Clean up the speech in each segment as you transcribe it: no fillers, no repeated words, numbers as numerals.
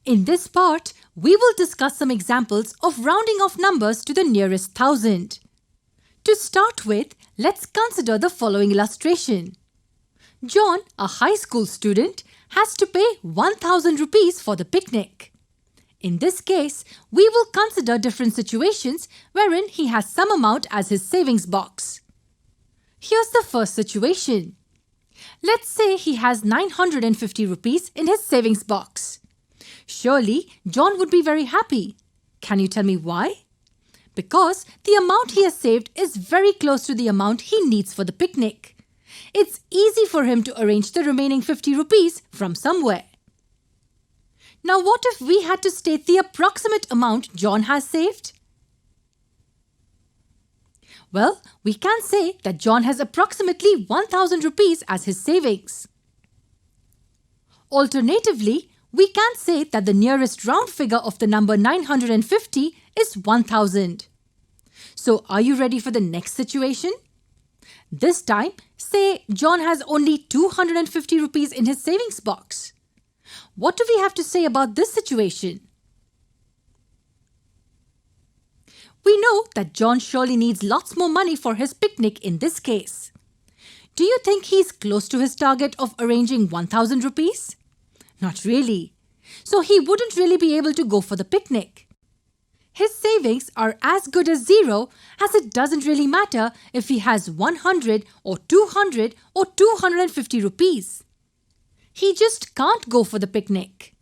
In this part, we will discuss some examples of rounding off numbers to the nearest thousand. To start with, let's consider the following illustration. John, a high school student, has to pay 1,000 rupees for the picnic. In this case, we will consider different situations wherein he has some amount as his savings box. Here's the first situation. Let's say he has 950 rupees in his savings box. Surely, John would be very happy. Can you tell me why? Because the amount he has saved is very close to the amount he needs for the picnic. It's easy for him to arrange the remaining 50 rupees from somewhere. Now what if we had to state the approximate amount John has saved? Well, we can say that John has approximately 1,000 rupees as his savings. Alternatively, we can say that the nearest round figure of the number 950 is 1,000. So are you ready for the next situation? This time, say John has only 250 rupees in his savings box. What do we have to say about this situation? We know that John surely needs lots more money for his picnic in this case. Do you think he's close to his target of arranging 1,000 rupees? Not really. So he wouldn't really be able to go for the picnic. His savings are as good as zero, as it doesn't really matter if he has 100 or 200 or 250 rupees. He just can't go for the picnic.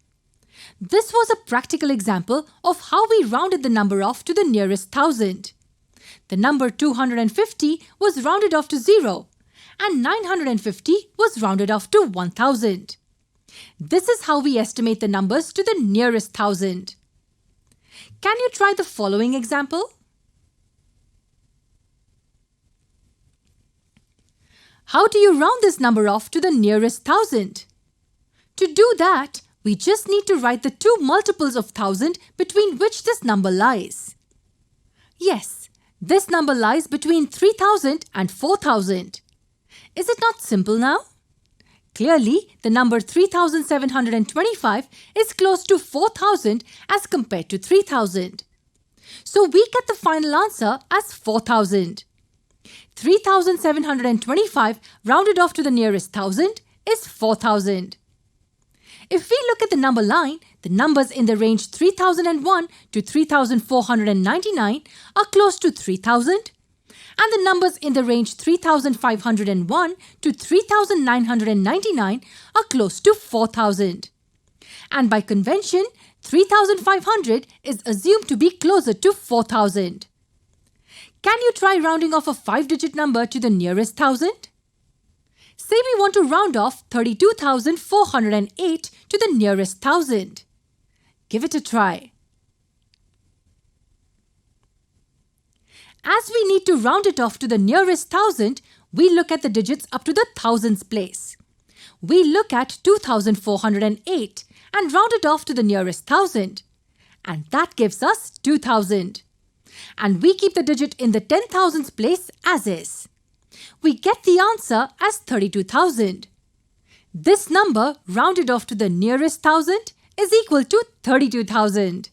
This was a practical example of how we rounded the number off to the nearest thousand. The number 250 was rounded off to 0 and 950 was rounded off to 1,000. This is how we estimate the numbers to the nearest thousand. Can you try the following example? How do you round this number off to the nearest thousand? To do that, we just need to write the two multiples of 1,000 between which this number lies. Yes, this number lies between 3,000 and 4,000. Is it not simple now? Clearly, the number 3,725 is close to 4,000 as compared to 3,000. So we get the final answer as 4,000. 3,725 rounded off to the nearest thousand is 4,000. If we look at the number line, the numbers in the range 3,001 to 3,499 are close to 3,000. And the numbers in the range 3,501 to 3,999 are close to 4,000. And by convention, 3,500 is assumed to be closer to 4,000. Can you try rounding off a 5-digit number to the nearest thousand? Say we want to round off 32,408 to the nearest thousand. Give it a try. As we need to round it off to the nearest thousand, we look at the digits up to the thousands place. We look at 2,408 and round it off to the nearest thousand. And that gives us 2,000. And we keep the digit in the 10,000s place as is. We get the answer as 32,000. This number rounded off to the nearest thousand is equal to 32,000.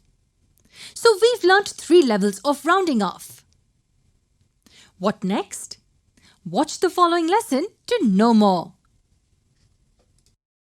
So we've learnt 3 levels of rounding off. What next? Watch the following lesson to know more.